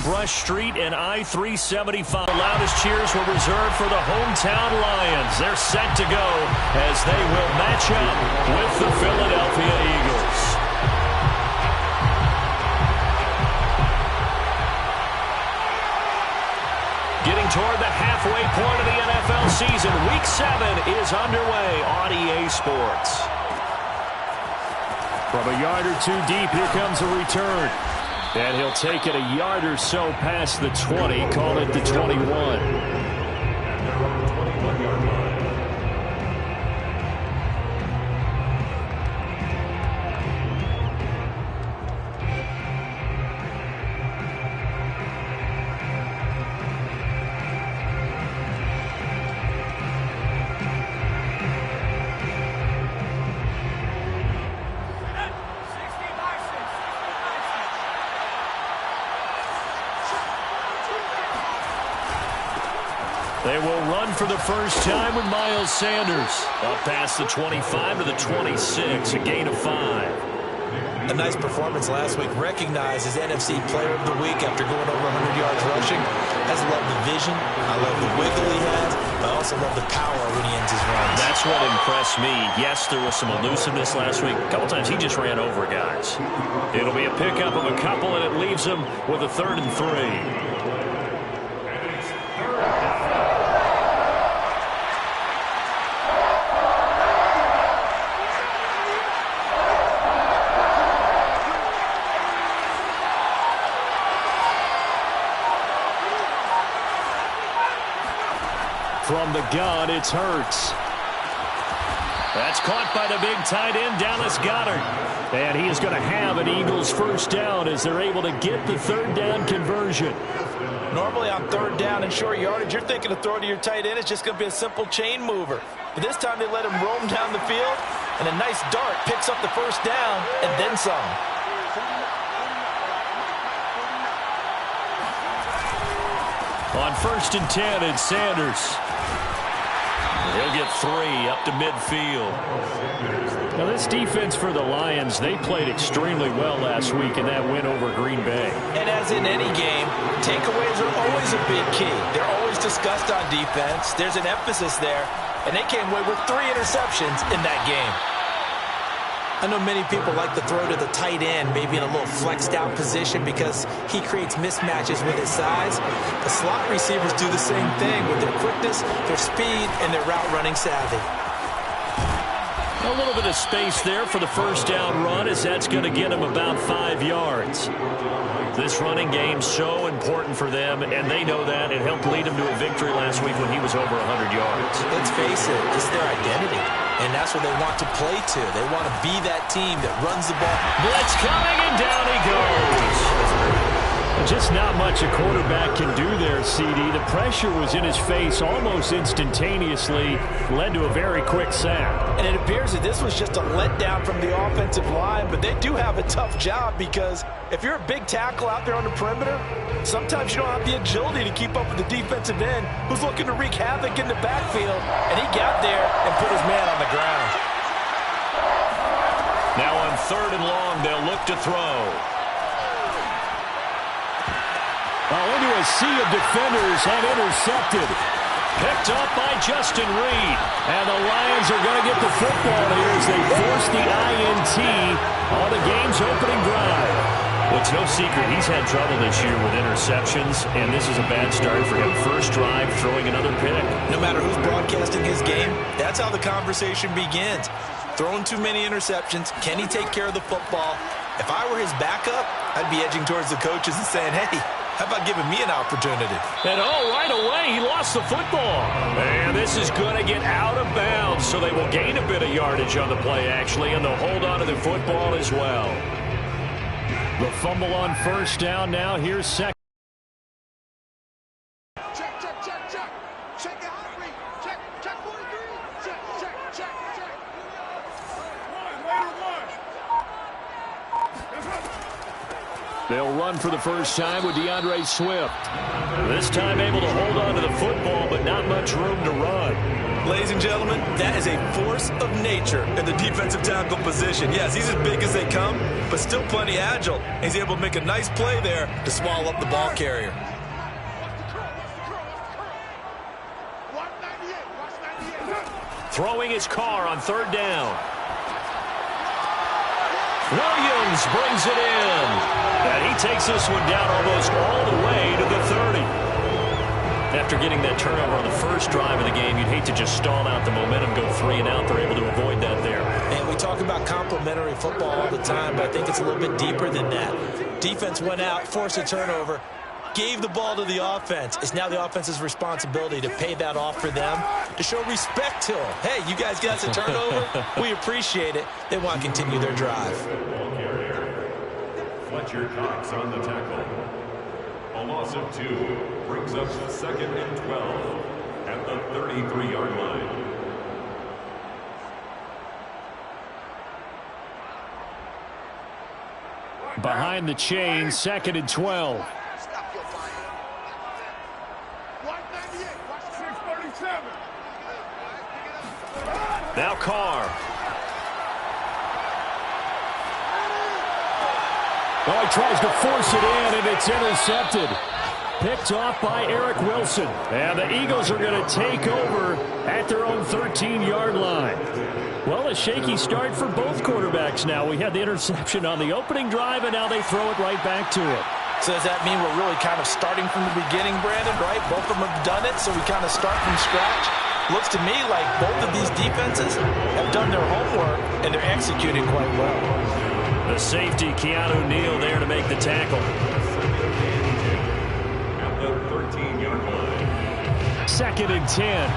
Brush Street and I-375. The loudest cheers were reserved for the hometown Lions. They're set to go as they will match up with the Philadelphia Eagles. Getting toward the halfway point of the NFL season, Week 7 is underway on EA Sports. From a yard or two deep, here comes a return. And he'll take it a yard or so past the 20, call it the 21. They will run for the first time with Miles Sanders. Up past the 25 to the 26, a gain of 5. A nice performance last week. Recognized as NFC Player of the Week after going over 100 yards rushing. I just love the vision. I love the wiggle he has. But I also love the power when he ends his runs. That's what impressed me. Yes, there was some elusiveness last week. A couple times he just ran over guys. It'll be a pickup of a couple, and it leaves him with a 3rd and 3. From the gun, it's Hurts. That's caught by the big tight end, Dallas Goedert. And he is going to have an Eagles first down as they're able to get the 3rd down conversion. Normally on 3rd down and short yardage, you're thinking of throw to your tight end. It's just going to be a simple chain mover. But this time they let him roam down the field, and a nice dart picks up the first down and then some. On 1st and 10, it's Sanders. He'll get 3 up to midfield. Now, this defense for the Lions, they played extremely well last week in that win over Green Bay. And as in any game, takeaways are always a big key. They're always discussed on defense. There's an emphasis there, and they came away with 3 interceptions in that game. I know many people like to throw to the tight end, maybe in a little flexed out position because he creates mismatches with his size. The slot receivers do the same thing with their quickness, their speed, and their route running savvy. A little bit of space there for the first down run as that's going to get him about 5 yards. This running game so important for them, and they know that. It helped lead them to a victory last week when he was over 100 yards. Let's face it, it's their identity. And that's what they want to play to. They want to be that team that runs the ball. Blitz coming, and down he goes. Just not much a quarterback can do there, CD. The pressure was in his face almost instantaneously, led to a very quick sack. And it appears that this was just a letdown from the offensive line, but they do have a tough job because if you're a big tackle out there on the perimeter, sometimes you don't have the agility to keep up with the defensive end who's looking to wreak havoc in the backfield, and he got there and put his man on the ground. Now on 3rd and long, they'll look to throw. Into a sea of defenders and intercepted. Picked up by Justin Reed. And the Lions are going to get the football here as they force the INT on the game's opening drive. Well, it's no secret he's had trouble this year with interceptions, and this is a bad start for him. First drive, throwing another pick. No matter who's broadcasting his game, that's how the conversation begins. Throwing too many interceptions. Can he take care of the football? If I were his backup, I'd be edging towards the coaches and saying, hey, how about giving me an opportunity? And right away, he lost the football. And this is going to get out of bounds, so they will gain a bit of yardage on the play, actually, and they'll hold on to the football as well. The fumble on first down now. Here's second. They'll run for the first time with DeAndre Swift. This time able to hold on to the football, but not much room to run. Ladies and gentlemen, that is a force of nature in the defensive tackle position. Yes, he's as big as they come, but still plenty agile. He's able to make a nice play there to swallow up the ball carrier. Throwing his car on third down. Williams brings it in. And he takes this one down almost all the way to the 30. After getting that turnover on the first drive of the game, you'd hate to just stall out the momentum, go 3 and out. They're able to avoid that there. And we talk about complementary football all the time, but I think it's a little bit deeper than that. Defense went out, forced a turnover, gave the ball to the offense. It's now the offense's responsibility to pay that off for them, to show respect to them. Hey, you guys got us a turnover. We appreciate it. They want to continue their drive. Fletcher Cox on the tackle. A loss of 2 brings up 2nd and 12 at the 33-yard line. Behind the chain, 2nd and 12. Now Carr. Oh, he tries to force it in, and it's intercepted. Picked off by Eric Wilson. And the Eagles are going to take over at their own 13-yard line. Well, a shaky start for both quarterbacks now. We had the interception on the opening drive, and now they throw it right back to it. So does that mean we're really kind of starting from the beginning, Brandon, right? Both of them have done it, so we kind of start from scratch. Looks to me like both of these defenses have done their homework, and they're executing quite well. The safety, Keanu Neal, there to make the tackle. At the 13-yard line. 2nd and 10.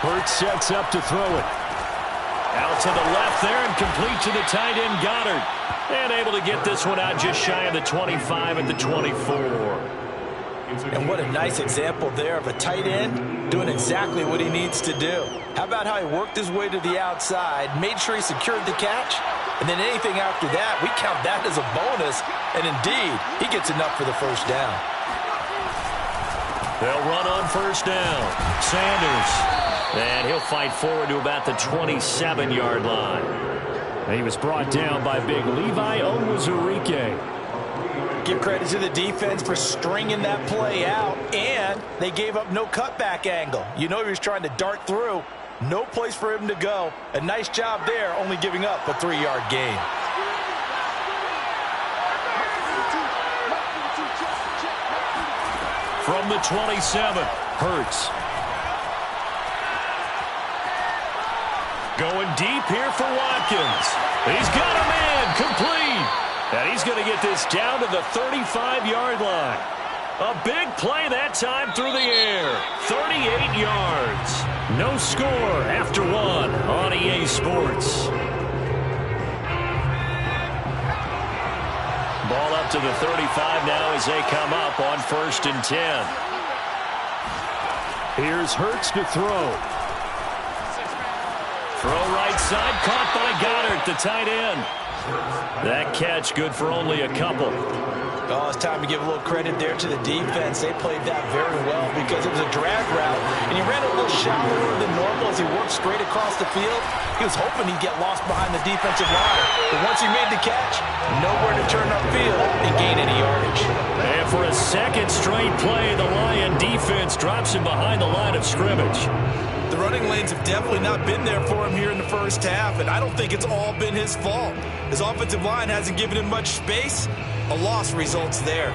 Hurts sets up to throw it. Out to the left there and complete to the tight end, Goddard. And able to get this one out just shy of the 25 at the 24. And what a nice example there of a tight end doing exactly what he needs to do. How about how he worked his way to the outside, made sure he secured the catch, and then anything after that, we count that as a bonus. And indeed, he gets enough for the first down. They'll run on first down. Sanders. And he'll fight forward to about the 27-yard line. And he was brought down by big Levi Onwuzurike. Give credit to the defense for stringing that play out, and they gave up no cutback angle. You know he was trying to dart through. No place for him to go. A nice job there, only giving up a 3-yard gain. From the 27, Hurts. Going deep here for Watkins. He's got a man complete. And he's going to get this down to the 35-yard line. A big play that time through the air. 38 yards. No score after 1 on EA Sports. Ball up to the 35 now as they come up on 1st and 10. Here's Hurts to throw. Throw right side, caught by Goddard, the tight end. That catch good for only a couple. Oh, it's time to give a little credit there to the defense. They played that very well because it was a drag route, and he ran a little shallower than normal as he worked straight across the field. He was hoping he'd get lost behind the defensive line, but once he made the catch, nowhere to turn upfield and gain any yardage. And for a second straight play, the Lion defense drops him behind the line of scrimmage. The running lanes have definitely not been there for him here in the first half, and I don't think it's all been his fault. His offensive line hasn't given him much space. A loss results there.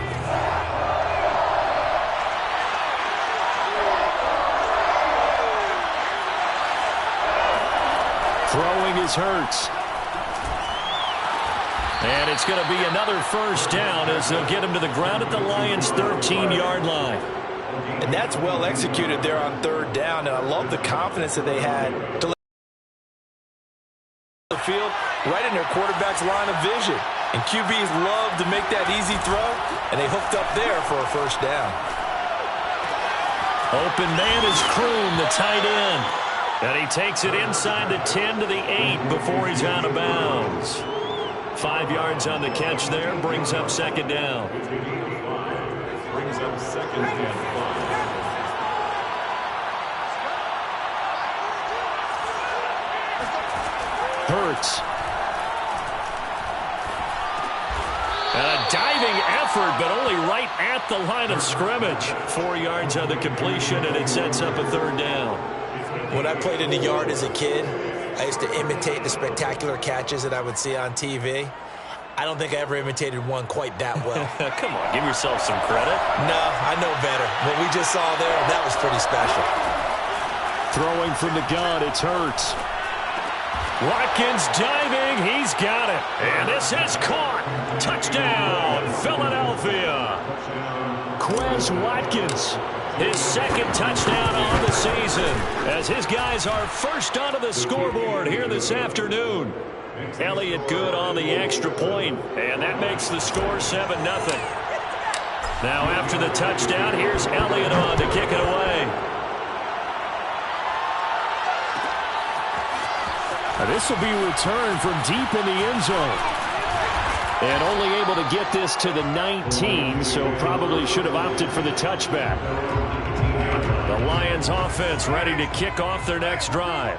Throwing is Hurts. And it's going to be another first down as they'll get him to the ground at the Lions' 13-yard line. And that's well executed there on 3rd down, and I love the confidence that they had to let the field right in their quarterback's line of vision. And QBs love to make that easy throw, and they hooked up there for a first down. Open man is Kroon, the tight end. And he takes it inside the 10 to the 8 before he's out of bounds. 5 yards on the catch there, brings up second down. Brings up second and 5. Hurts. And a diving effort, but only right at the line of scrimmage. 4 yards on the completion, and it sets up a third down. When I played in the yard as a kid, I used to imitate the spectacular catches that I would see on TV. I don't think I ever imitated one quite that well. Come on, give yourself some credit. No, I know better. What we just saw there, that was pretty special. Throwing from the gun, it's Hurts. Watkins diving, he's got it. And this is caught. Touchdown, Philadelphia. Quez Watkins, his second touchdown on the season, as his guys are first onto the scoreboard here this afternoon. Elliott good on the extra point, and that makes the score 7-0. Now after the touchdown, here's Elliott on to kick it away. This will be returned from deep in the end zone. And only able to get this to the 19, so probably should have opted for the touchback. The Lions offense ready to kick off their next drive.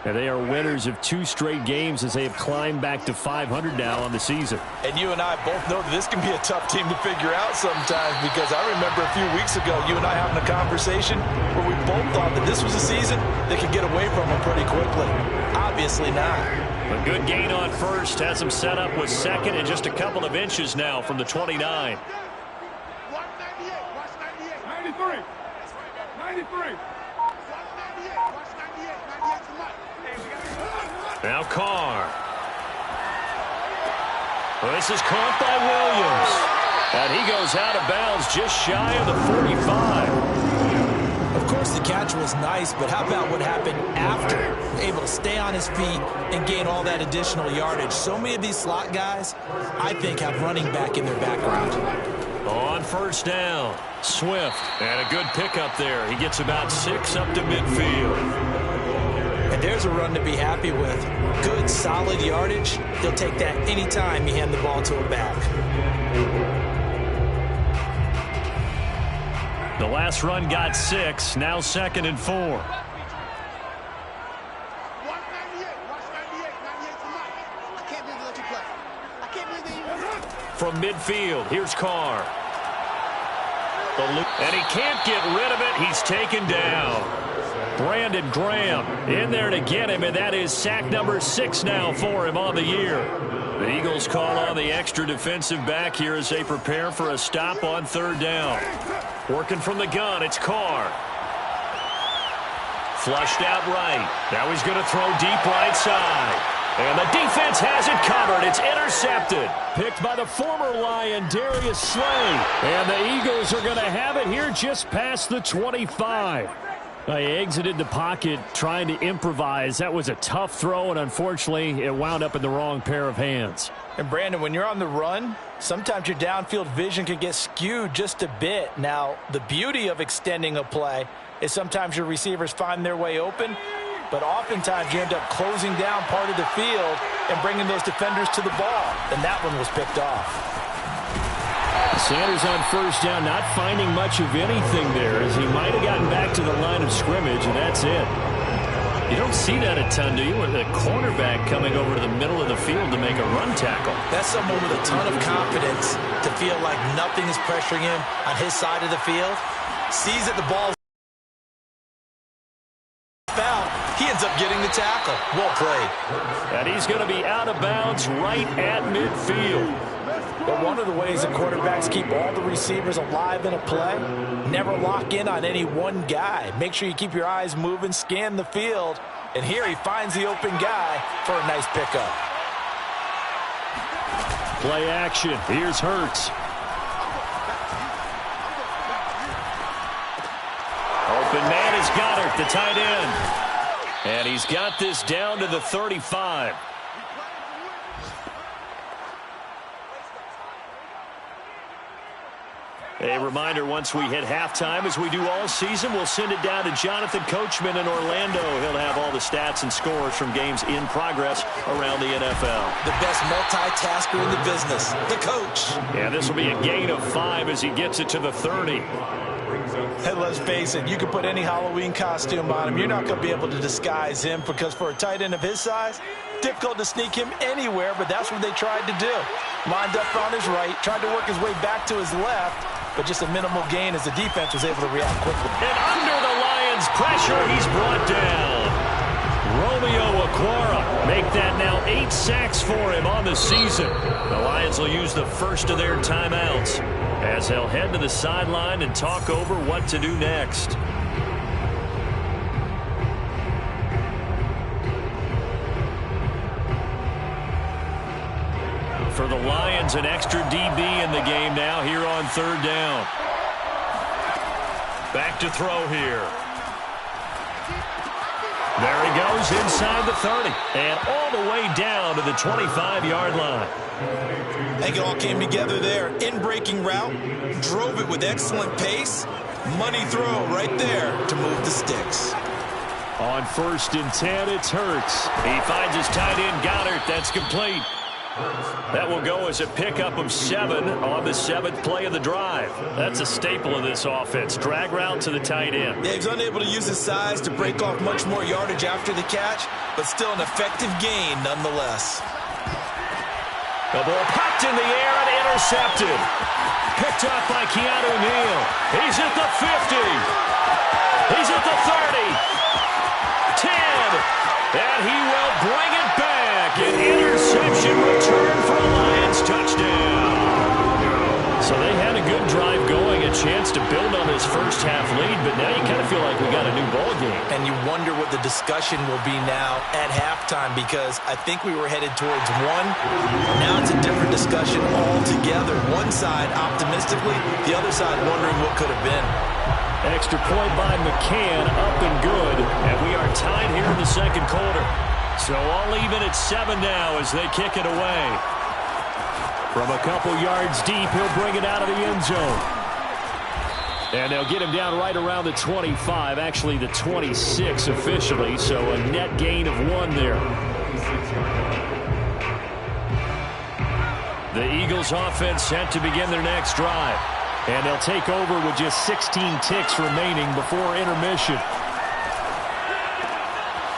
And they are winners of 2 straight games as they have climbed back to 500 now on the season. And you and I both know that this can be a tough team to figure out sometimes, because I remember a few weeks ago you and I having a conversation where we both thought that this was a season that could get away from them pretty quickly. Obviously not. A good gain on first has him set up with second and just a couple of inches now from the 29. 93. 93. Now Carr. Well, this is caught by Williams. And he goes out of bounds just shy of the 45. Of course, the catch was nice, but how about what happened after? Able to stay on his feet and gain all that additional yardage. So many of these slot guys, I think, have running back in their background. On first down, Swift. And a good pickup there. He gets about 6 up to midfield. And there's a run to be happy with. Good, solid yardage. He'll take that anytime you hand the ball to a back. The last run got 6, now 2nd and 4. From midfield, here's Carr. And he can't get rid of it. He's taken down. Brandon Graham in there to get him, and that is sack number 6 now for him on the year. The Eagles call on the extra defensive back here as they prepare for a stop on third down. Working from the gun, it's Carr. Flushed out right. Now he's going to throw deep right side. And the defense has it covered. It's intercepted. Picked by the former Lion, Darius Slay. And the Eagles are going to have it here just past the 25. He exited the pocket trying to improvise. That was a tough throw, and unfortunately, it wound up in the wrong pair of hands. And Brandon, when you're on the run, sometimes your downfield vision can get skewed just a bit. Now, the beauty of extending a play is sometimes your receivers find their way open, but oftentimes you end up closing down part of the field and bringing those defenders to the ball. And that one was picked off. Sanders on first down, not finding much of anything there, as he might have gotten back to the line of scrimmage, and that's it. You don't see that a ton, do you? With a cornerback coming over to the middle of the field to make a run tackle. That's someone with a ton of confidence to feel like nothing is pressuring him on his side of the field. Sees that the ball's foul. He ends up getting the tackle. Well played. And he's going to be out of bounds right at midfield. But one of the ways that quarterbacks keep all the receivers alive in a play, never lock in on any one guy. Make sure you keep your eyes moving, scan the field. And here he finds the open guy for a nice pickup. Play action. Here's Hurts. Open man is Goddard, the tight end. And he's got this down to the 35. A reminder, once we hit halftime, as we do all season, we'll send it down to Jonathan Coachman in Orlando. He'll have all the stats and scores from games in progress around the NFL. The best multitasker in the business, the coach. Yeah, this will be a gain of 5 as he gets it to the 30. Hey, let's face it, you can put any Halloween costume on him. You're not going to be able to disguise him because for a tight end of his size, difficult to sneak him anywhere, but that's what they tried to do. Lined up on his right, tried to work his way back to his left, but just a minimal gain as the defense was able to react quickly. And under the Lions' pressure, he's brought down. Romeo Okwara make that now 8 sacks for him on the season. The Lions will use the first of their timeouts as they'll head to the sideline and talk over what to do next. For the Lions, an extra DB in the game now here on 3rd down. Back to throw here. There he goes inside the 30 and all the way down to the 25-yard line. I think it all came together there. In-breaking route, drove it with excellent pace. Money throw right there to move the sticks. On 1st and 10, it's Hurts. He finds his tight end, Goddard. That's complete. That will go as a pickup of 7 on the 7th play of the drive. That's a staple of this offense. Drag route to the tight end. Yeah, he's unable to use his size to break off much more yardage after the catch, but still an effective gain nonetheless. The ball popped in the air and intercepted. Picked up by Keanu Neal. He's at the 50. He's at the 30. 10. And he will bring it back. An interception return for a Lions touchdown. So they had a good drive going, a chance to build on this first half lead, but now you kind of feel like we got a new ball game. And you wonder what the discussion will be now at halftime, because I think we were headed towards one. Now it's a different discussion altogether. One side optimistically, the other side wondering what could have been. Extra point by McCann, up and good, and we are tied here in the 2nd quarter. So all even at 7 now as they kick it away. From a couple yards deep, he'll bring it out of the end zone. And they'll get him down right around the 25, actually the 26 officially, so a net gain of 1 there. The Eagles offense set to begin their next drive. And they'll take over with just 16 ticks remaining before intermission.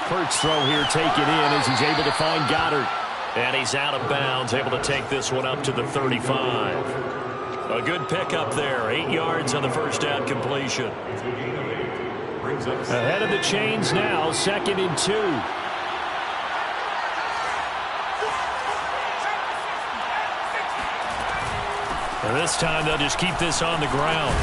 Hurts throw here taken in as he's able to find Goddard. And he's out of bounds, able to take this one up to the 35. A good pickup there. 8 yards on the first down completion. Ahead of the chains now, 2nd and 2. And this time they'll just keep this on the ground.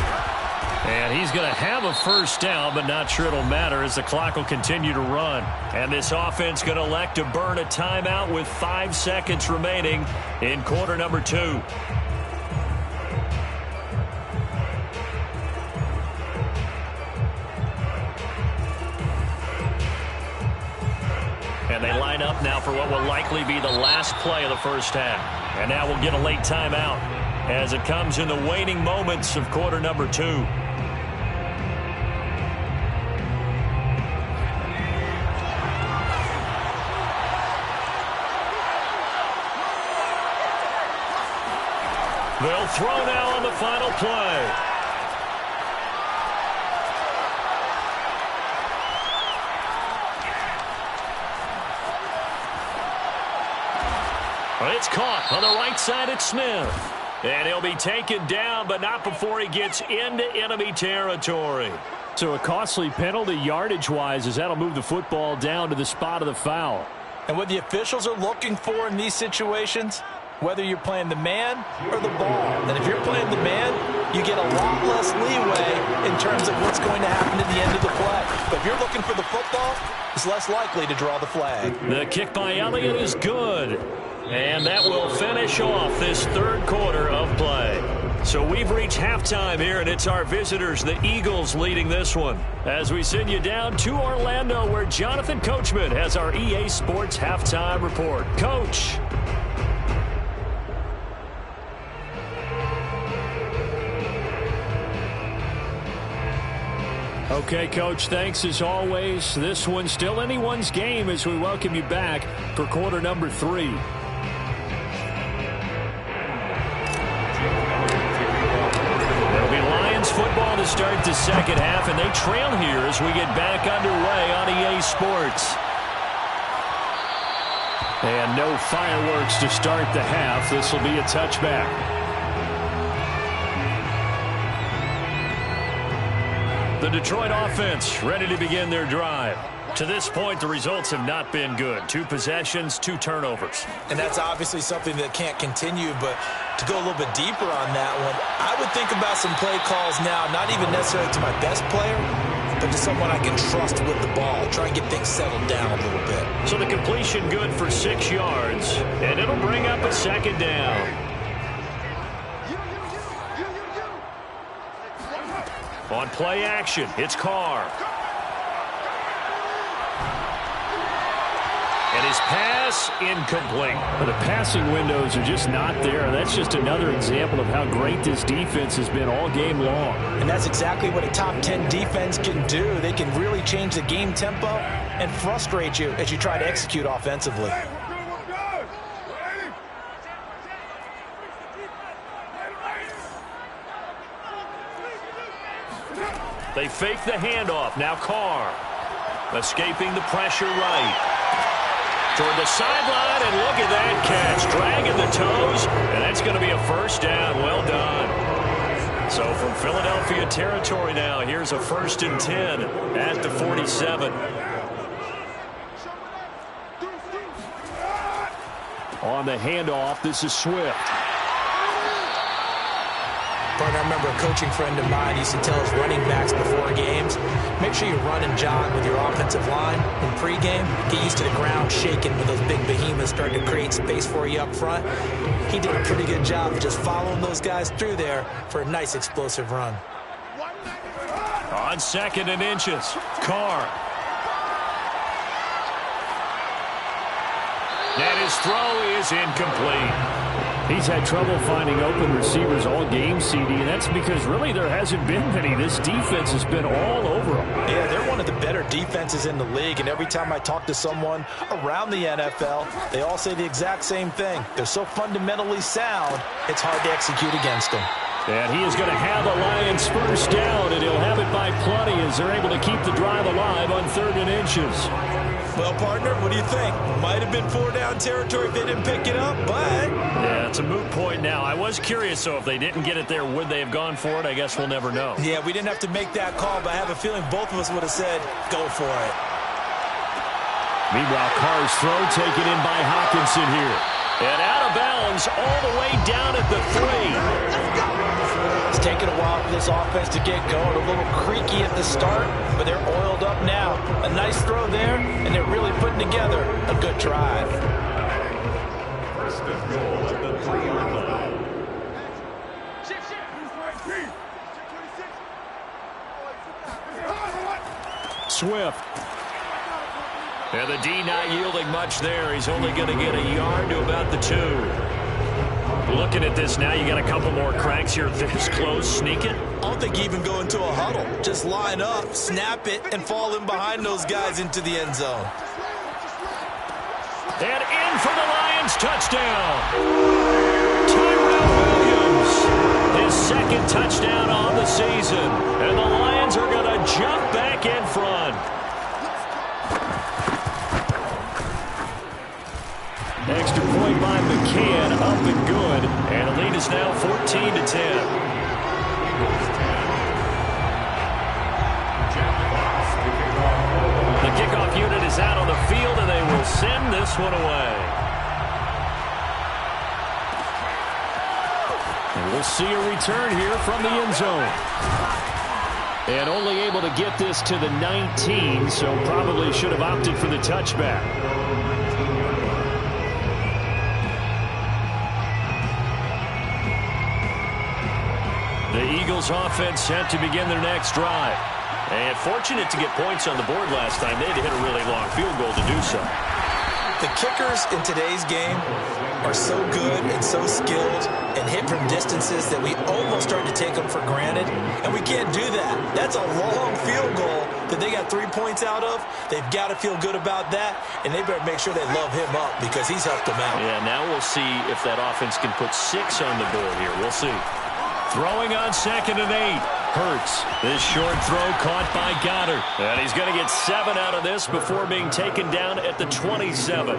And he's going to have a first down, but not sure it'll matter as the clock will continue to run. And this offense going to elect to burn a timeout with 5 seconds remaining in quarter number 2. And they line up now for what will likely be the last play of the first half. And now we'll get a late timeout as it comes in the waning moments of quarter number 2. They'll throw now on the final play. It's caught on the right side at Smith. And he'll be taken down, but not before he gets into enemy territory. So a costly penalty yardage-wise as that'll move the football down to the spot of the foul. And what the officials are looking for in these situations, whether you're playing the man or the ball. And if you're playing the man, you get a lot less leeway in terms of what's going to happen at the end of the play. But if you're looking for the football, it's less likely to draw the flag. The kick by Elliott is good. And that will finish off this 3rd quarter of play. So we've reached halftime here, and it's our visitors, the Eagles, leading this one. As we send you down to Orlando, where Jonathan Coachman has our EA Sports Halftime Report. Coach. Okay, Coach, thanks as always. This one's still anyone's game as we welcome you back for quarter number 3. It'll be Lions football to start the second half, and they trail here as we get back underway on EA Sports. And no fireworks to start the half. This will be a touchback. The Detroit offense ready to begin their drive. To this point, the results have not been good. 2 possessions, 2 turnovers. And that's obviously something that can't continue, but to go a little bit deeper on that one, I would think about some play calls now, not even necessarily to my best player, but to someone I can trust with the ball. Try and get things settled down a little bit. So the completion good for 6 yards, and it'll bring up a second down. On play action, it's Carr. And his pass incomplete. The passing windows are just not there. That's just another example of how great this defense has been all game long. And that's exactly what a top 10 defense can do. They can really change the game tempo and frustrate you as you try to execute offensively. They fake the handoff. Now Carr. Escaping the pressure right. Toward the sideline, and look at that catch. Dragging the toes, and that's going to be a first down. Well done. So from Philadelphia territory now, here's a 1st and 10 at the 47. On the handoff, this is Swift. Partner, I remember a coaching friend of mine used to tell his running backs before games, make sure you run and jog with your offensive line in pregame. Get used to the ground shaking when those big behemoths start to create space for you up front. He did a pretty good job of just following those guys through there for a nice explosive run. On 2nd and inches, Carr. And his throw is incomplete. He's had trouble finding open receivers all game, CD, and that's because really there hasn't been many. This defense has been all over them. Yeah, they're one of the better defenses in the league, and every time I talk to someone around the NFL, they all say the exact same thing. They're so fundamentally sound, it's hard to execute against them. And he is going to have the Lions first down, and he'll have it by plenty as they're able to keep the drive alive on 3rd and inches. Well, partner, what do you think? Might have been 4-down territory if they didn't pick it up, but... Yeah, it's a moot point now. I was curious, so if they didn't get it there, would they have gone for it? I guess we'll never know. Yeah, we didn't have to make that call, but I have a feeling both of us would have said, go for it. Meanwhile, Carr's throw taken in by Hockenson here. And out of bounds all the way down at the 3. It's taken a while for this offense to get going. A little creaky at the start, but they're oiled up now. A nice throw there, and they're really putting together a good drive. First and goal at the 3-yard line. Swift. And the D not yielding much there. He's only going to get a yard to about the 2. Looking at this now, you got a couple more cracks here this close. Sneak it. I don't think you even go into a huddle. Just line up, snap it, and fall in behind those guys into the end zone. And in for the Lions touchdown. Tyrell Williams, his 2nd touchdown on the season. And the Lions are going to jump back in front. Extra point by McCann, up and good. And the lead is now 14-10. The kickoff unit is out on the field, and they will send this one away. And we'll see a return here from the end zone. And only able to get this to the 19, so probably should have opted for the touchback. The Eagles offense set to begin their next drive. And fortunate to get points on the board last time. They had to hit a really long field goal to do so. The kickers in today's game are so good and so skilled and hit from distances that we almost start to take them for granted, and we can't do that. That's a long field goal that they got 3 points out of. They've got to feel good about that, and they better make sure they love him up because he's helped them out. Yeah, now we'll see if that offense can put 6 on the board here. We'll see. Throwing on 2nd and 8. Hurts. This short throw caught by Goddard. And he's going to get 7 out of this before being taken down at the 27.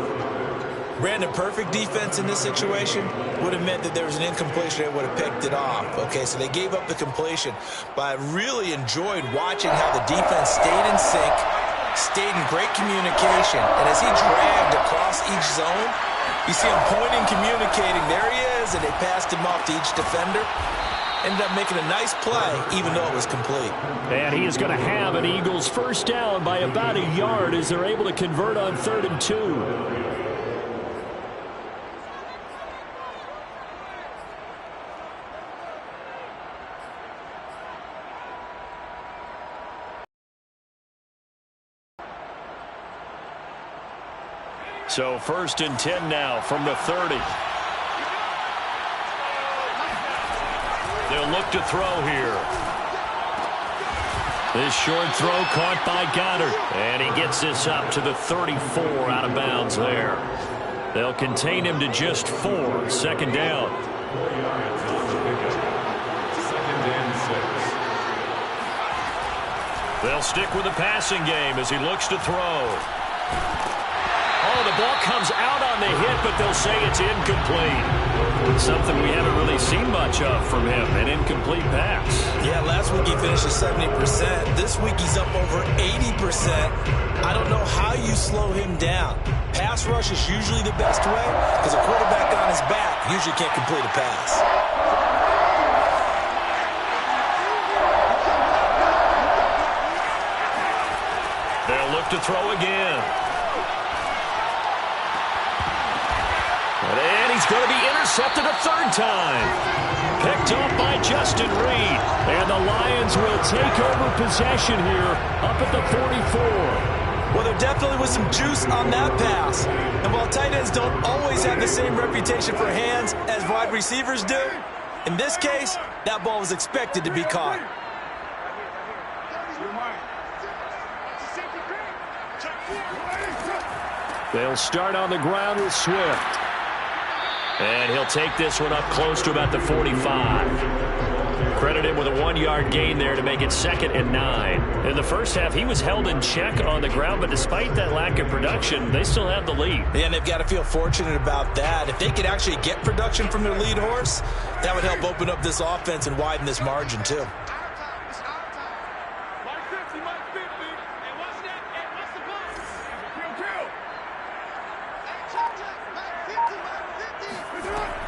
Brandon, perfect defense in this situation would have meant that there was an incompletion. They would have picked it off. Okay, so they gave up the completion. But I really enjoyed watching how the defense stayed in sync, stayed in great communication. And as he dragged across each zone, you see him pointing, communicating. There he is, and they passed him off to each defender. Ended up making a nice play, even though it was complete. And he is going to have an Eagles first down by about a yard as they're able to convert on 3rd and 2. So 1st and 10 now from the 30. They'll look to throw here. This short throw caught by Goddard. And he gets this up to the 34 out of bounds there. They'll contain him to just 4. 2nd down. 4 yards on the pickup. 2nd and 6. They'll stick with the passing game as he looks to throw. Oh, the ball comes out on the hit, but they'll say it's incomplete. Something we haven't really seen much of from him, an incomplete pass. Yeah, last week he finished at 70%. This week he's up over 80%. I don't know how you slow him down. Pass rush is usually the best way because a quarterback on his back usually can't complete a pass. They'll look to throw again. And he's going to be intercepted a 3rd time. Picked up by Justin Reed. And the Lions will take over possession here up at the 44. Well, there definitely was some juice on that pass. And while tight ends don't always have the same reputation for hands as wide receivers do, in this case, that ball was expected to be caught. They'll start on the ground with Swift. And he'll take this one up close to about the 45. Credit him with a 1-yard gain there to make it 2nd and 9. In the first half, he was held in check on the ground, but despite that lack of production, they still have the lead. And they've got to feel fortunate about that. If they could actually get production from their lead horse, that would help open up this offense and widen this margin too.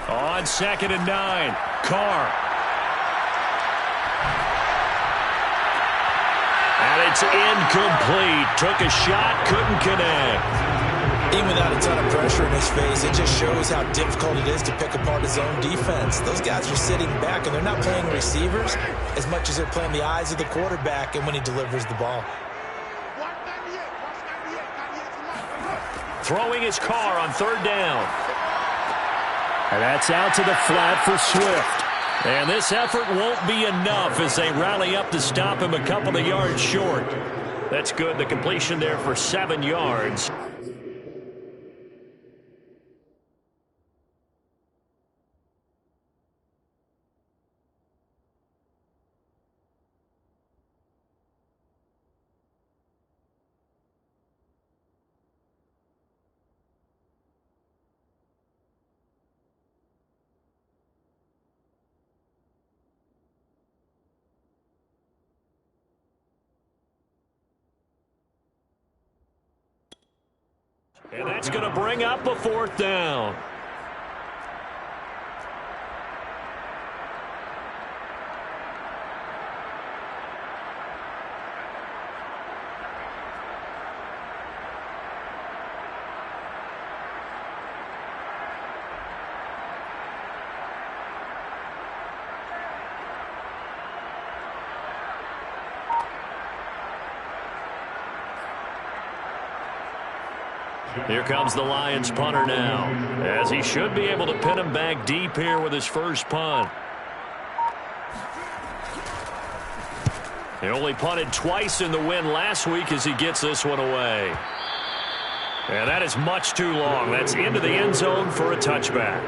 On 2nd and 9, Carr. And it's incomplete. Took a shot, couldn't connect. Even without a ton of pressure in his face, it just shows how difficult it is to pick apart his own defense. Those guys are sitting back, and they're not playing receivers as much as they're playing the eyes of the quarterback and when he delivers the ball. Throwing his Carr on 3rd down. And that's out to the flat for Swift. And this effort won't be enough as they rally up to stop him a couple of yards short. That's good. The completion there for 7 yards. And that's going to bring up a 4th down. Here comes the Lions punter now, as he should be able to pin him back deep here with his first punt. He only punted twice in the win last week as he gets this one away. And that is much too long. That's into the end zone for a touchback.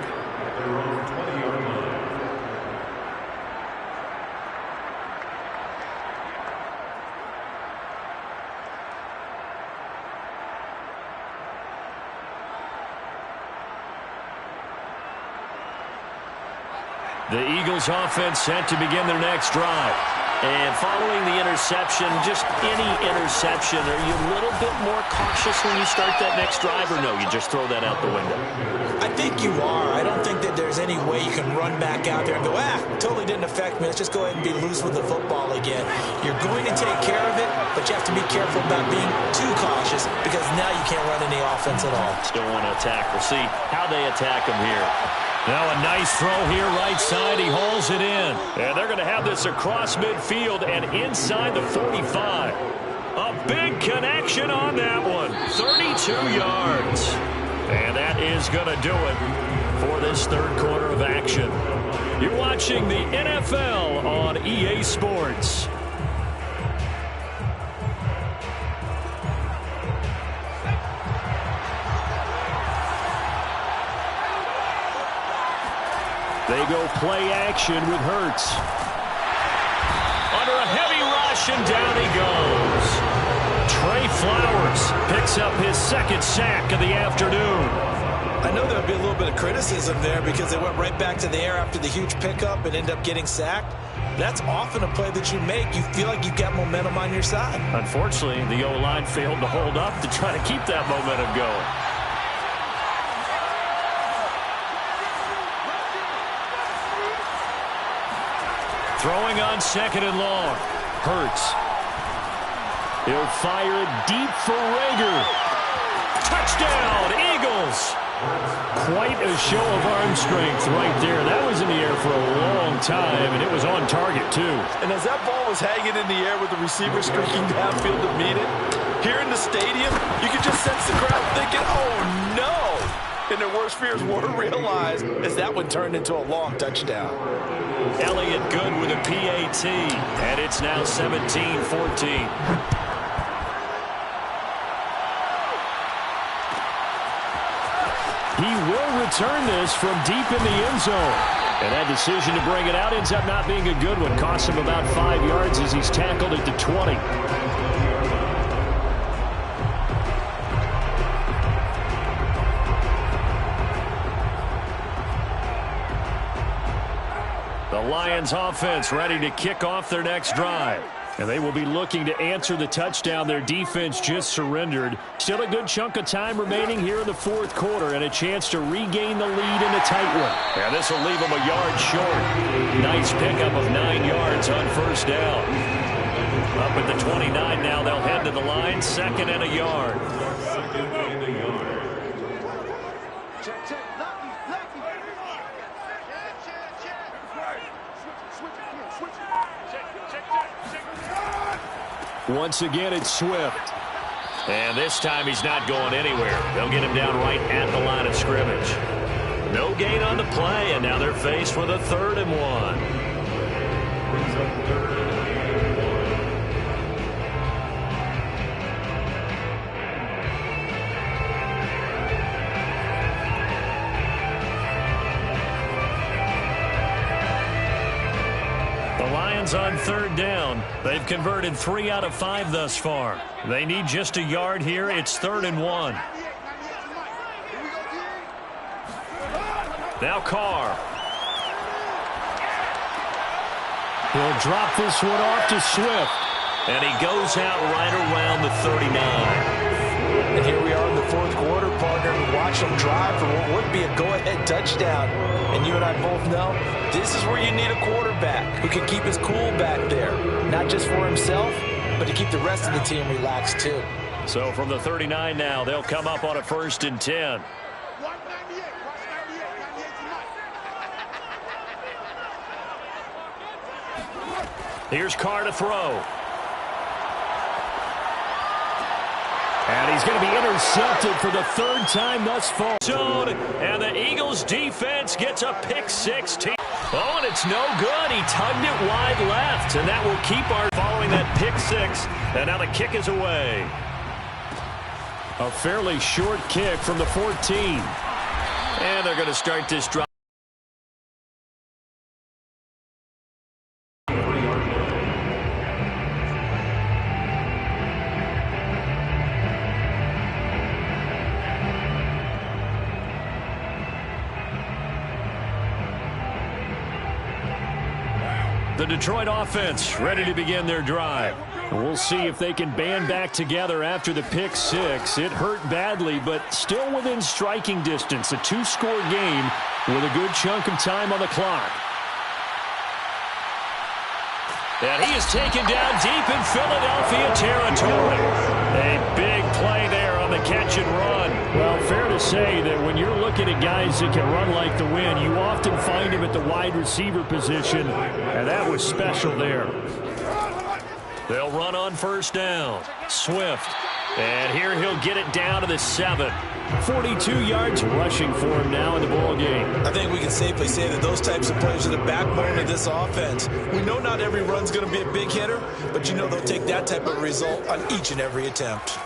The Eagles offense set to begin their next drive. And following the interception, just any interception, are you a little bit more cautious when you start that next drive, or no, you just throw that out the window? I think you are. I don't think that there's any way you can run back out there and go, totally didn't affect me. Let's just go ahead and be loose with the football again. You're going to take care of it, but you have to be careful about being too cautious because now you can't run any offense at all. Still want to attack. We'll see how they attack them here. Now a nice throw here right side. He hauls it in. And they're going to have this across midfield and inside the 45. A big connection on that one. 32 yards. And that is going to do it for this third quarter of action. You're watching the NFL on EA Sports. They go play action with Hurts. Under a heavy rush, and down he goes. Trey Flowers picks up his second sack of the afternoon. I know there'll be a little bit of criticism there because they went right back to the air after the huge pickup and ended up getting sacked. That's often a play that you make. You feel like you've got momentum on your side. Unfortunately, the O-line failed to hold up to try to keep that momentum going. Throwing on second and long. Hurts. He'll fire it deep for Rager. Touchdown, Eagles. Quite a show of arm strength right there. That was in the air for a long time, and it was on target, too. And as that ball was hanging in the air with the receiver streaking downfield to meet it, here in the stadium, you could just sense the crowd thinking, oh, no. And their worst fears were realized as that one turned into a long touchdown. Elliott good with a PAT, and it's now 17-14. He will return this from deep in the end zone. And that decision to bring it out ends up not being a good one. Costs him about 5 yards as he's tackled at the 20. The Lions offense ready to kick off their next drive. And they will be looking to answer the touchdown their defense just surrendered. Still a good chunk of time remaining here in the fourth quarter and a chance to regain the lead in a tight one. And this will leave them a yard short. Nice pickup of 9 yards on first down. Up at the 29 now, they'll head to the line, second and a yard. Second and a yard. Once again, it's Swift. And this time he's not going anywhere. They'll get him down right at the line of scrimmage. No gain on the play, and now they're faced with a 3rd and 1. On 3rd down. They've converted 3 out of 5 thus far. They need just a yard here. It's 3rd and 1. Now Carr. He'll drop this one off to Swift. And he goes out right around the 39. And here we are in the fourth quarter, partner. Watch them drive for what would be a go-ahead touchdown. And you and I both know this is where you need a quarterback who can keep his cool back there. Not just for himself, but to keep the rest of the team relaxed too. So from the 39 now, they'll come up on a 1st and 10. Here's Carr to throw. And he's going to be intercepted for the third time thus far. And the Eagles defense gets a pick six. Oh, and it's no good. He tugged it wide left, and that will keep our following that pick six. And now the kick is away. A fairly short kick from the 14. And they're going to start this drive. The Detroit offense ready to begin their drive. We'll see if they can band back together after the pick six. It hurt badly, but still within striking distance. A two-score game with a good chunk of time on the clock. And he is taken down deep in Philadelphia territory. A big play there on the catch and run. Well, fair to say that when you're looking at guys that can run like the wind, you often find him at the wide receiver position, and that was special there. They'll run on first down. Swift. And here he'll get it down to the 7. 42 yards rushing for him now in the ball game. I think we can safely say that those types of plays are the backbone of this offense. We know not every run's going to be a big hitter, but you know they'll take that type of result on each and every attempt.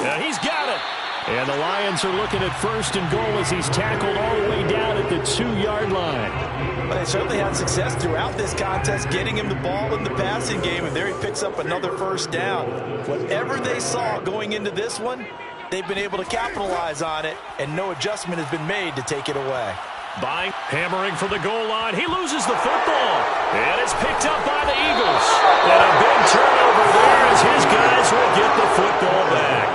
And he's got it. And the Lions are looking at first and goal as he's tackled all the way down at the 2-yard line. Well, they certainly had success throughout this contest, getting him the ball in the passing game, and there he picks up another first down. Whatever they saw going into this one, they've been able to capitalize on it, and no adjustment has been made to take it away. By hammering for the goal line. He loses the football. And it's picked up by the Eagles. And a big turnover there as his guys will get the football back.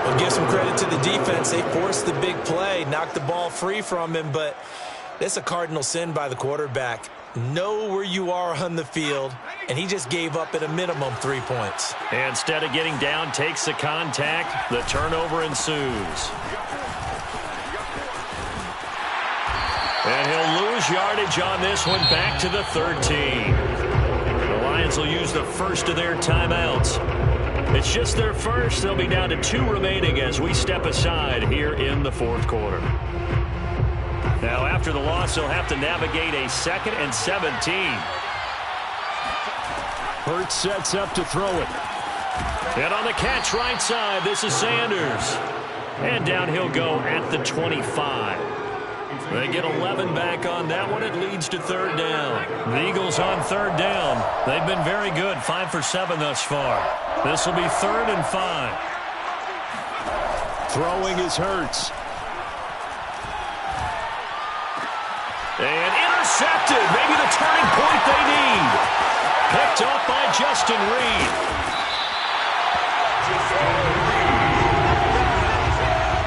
We'll give some credit to the defense. They forced the big play, knocked the ball free from him, but that's a cardinal sin by the quarterback. Know where you are on the field, and he just gave up at a minimum 3 points. And instead of getting down, takes the contact. The turnover ensues. And he'll lose yardage on this one, back to the 13. The Lions will use the first of their timeouts. It's just their first. They'll be down to 2 remaining as we step aside here in the fourth quarter. Now, after the loss, they'll have to navigate a 2nd and 17. Hurts sets up to throw it. And on the catch right side, this is Sanders. And down he'll go at the 25. They get 11 back on that one. It leads to 3rd down. The Eagles on 3rd down. They've been very good, 5 for 7 thus far. This will be 3rd and 5. Throwing is Hurts. And intercepted. Maybe the turning point they need. Picked up by Justin Reid.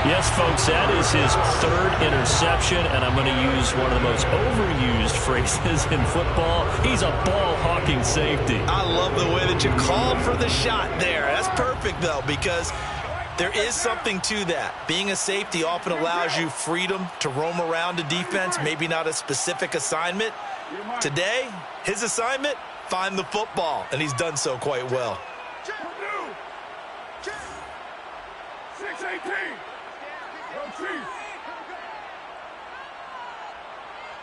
Yes, folks, that is his 3rd interception, and I'm going to use one of the most overused phrases in football. He's a ball-hawking safety. I love the way that you called for the shot there. That's perfect, though, because there is something to that. Being a safety often allows you freedom to roam around a defense, maybe not a specific assignment. Today, his assignment, find the football, and he's done so quite well. 6-18.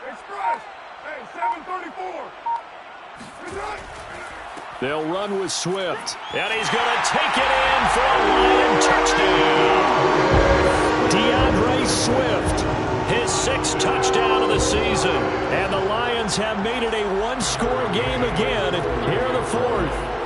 Express. Hey, 734. They'll run with Swift. And he's going to take it in for a Lion touchdown. DeAndre Swift, his 6th touchdown of the season. And the Lions have made it a 1-score game again here in the 4th.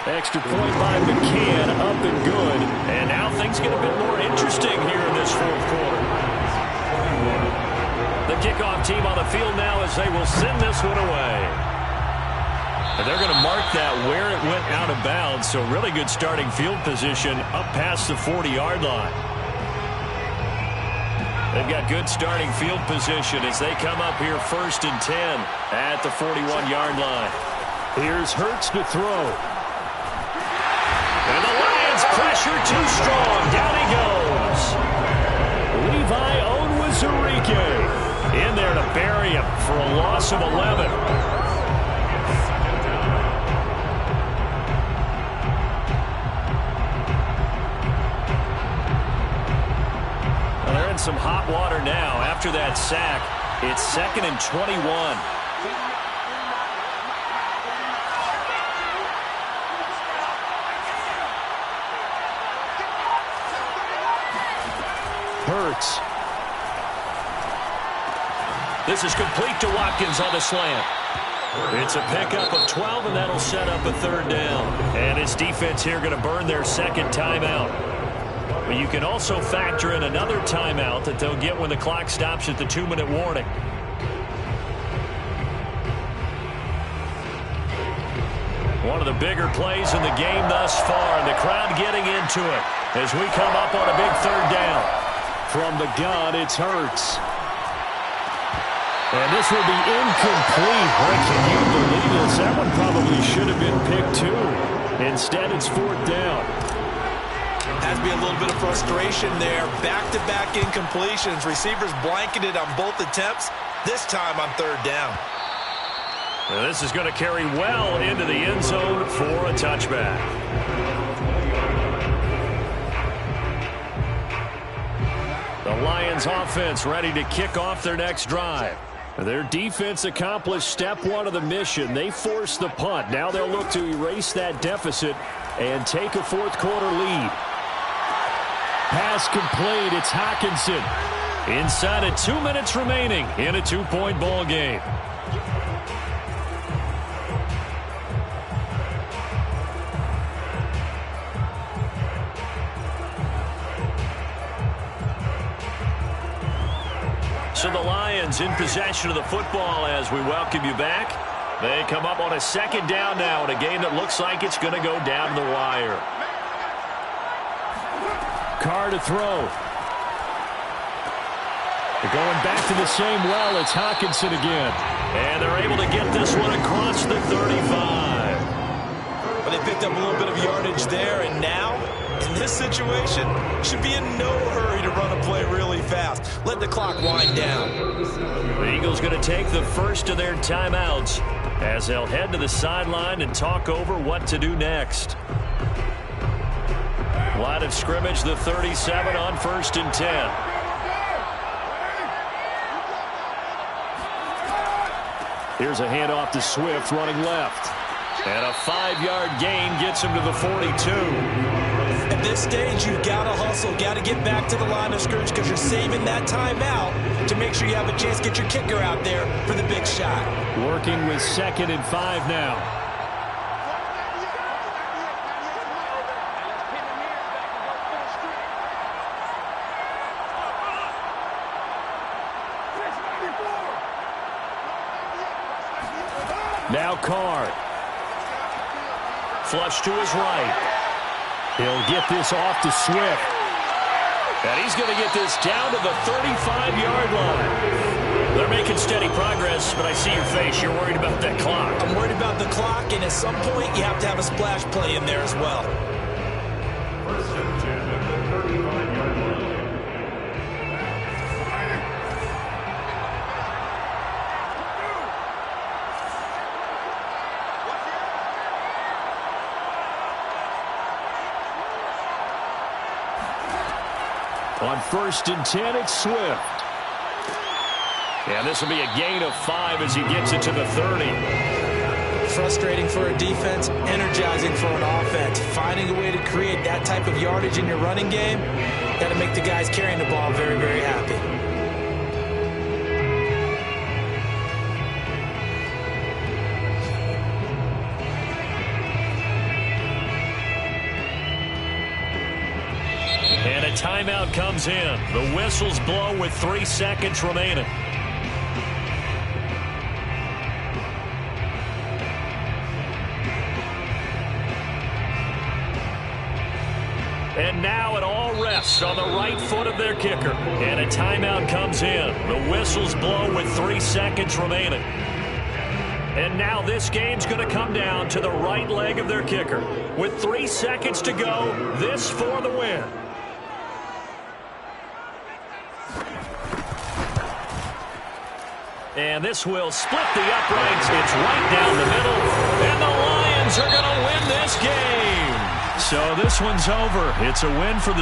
Extra point by McCann, up and good. And now things get a bit more interesting here in this 4th quarter. The kickoff team on the field now as they will send this one away. And they're going to mark that where it went out of bounds, so really good starting field position up past the 40-yard line. They've got good starting field position as they come up here 1st and 10 at the 41-yard line. Here's Hurts to throw. And the Lions pressure too strong. Down he goes. Levi Onwuzurike in there to bury him. for a loss of 11. Well, they're in some hot water now. After that sack, it's 2nd and 21. Hurts. This is complete to Watkins on the slant. It's a pickup of 12, and that'll set up a 3rd down. And his defense here going to burn their 2nd timeout. But you can also factor in another timeout that they'll get when the clock stops at the 2-minute warning. One of the bigger plays in the game thus far, and the crowd getting into it as we come up on a big 3rd down. From the gun, it's Hurts. And this will be incomplete. Boy, can you believe this? That one probably should have been picked too. Instead, it's 4th down. Has to be a little bit of frustration there. Back-to-back incompletions. Receivers blanketed on both attempts. This time on 3rd down. Now this is going to carry well into the end zone for a touchback. The Lions offense ready to kick off their next drive. Their defense accomplished step 1 of the mission. They forced the punt. Now they'll look to erase that deficit and take a 4th quarter lead. Pass complete. It's Hockenson. Inside of 2 minutes remaining in a 2-point ball game. So the Lions in possession of the football as we welcome you back. They come up on a 2nd down now in a game that looks like it's going to go down the wire. Carr to throw. They're going back to the same well. It's Hockenson again. And they're able to get this one across the 35. But they picked up a little bit of yardage there, and now, in this situation, should be in no hurry to run a play really fast. Let the clock wind down. The Eagles going to take the first of their timeouts as they'll head to the sideline and talk over what to do next. Line of scrimmage, the 37 on 1st and 10. Here's a handoff to Swift running left. And a 5-yard gain gets him to the 42. At this stage, you've got to hustle, got to get back to the line of scrimmage because you're saving that timeout to make sure you have a chance to get your kicker out there for the big shot. Working with 2nd and 5 now. Now Carr. Flush to his right. He'll get this off to Swift. And he's going to get this down to the 35-yard line. They're making steady progress, but I see your face. You're worried about that clock. I'm worried about the clock, and at some point, you have to have a splash play in there as well. First and 10 at the 35-yard line. On 1st and 10, it's Swift. And this will be a gain of 5 as he gets it to the 30. Frustrating for a defense, energizing for an offense. Finding a way to create that type of yardage in your running game, got to make the guys carrying the ball very, very happy. And a timeout comes in. The whistles blow with 3 seconds remaining. And now it all rests on the right foot of their kicker. And a timeout comes in. The whistles blow with 3 seconds remaining. And now this game's going to come down to the right leg of their kicker. With 3 seconds to go, this for the win. And this will split the uprights. It's right down the middle. And the Lions are going to win this game. So this one's over. It's a win for the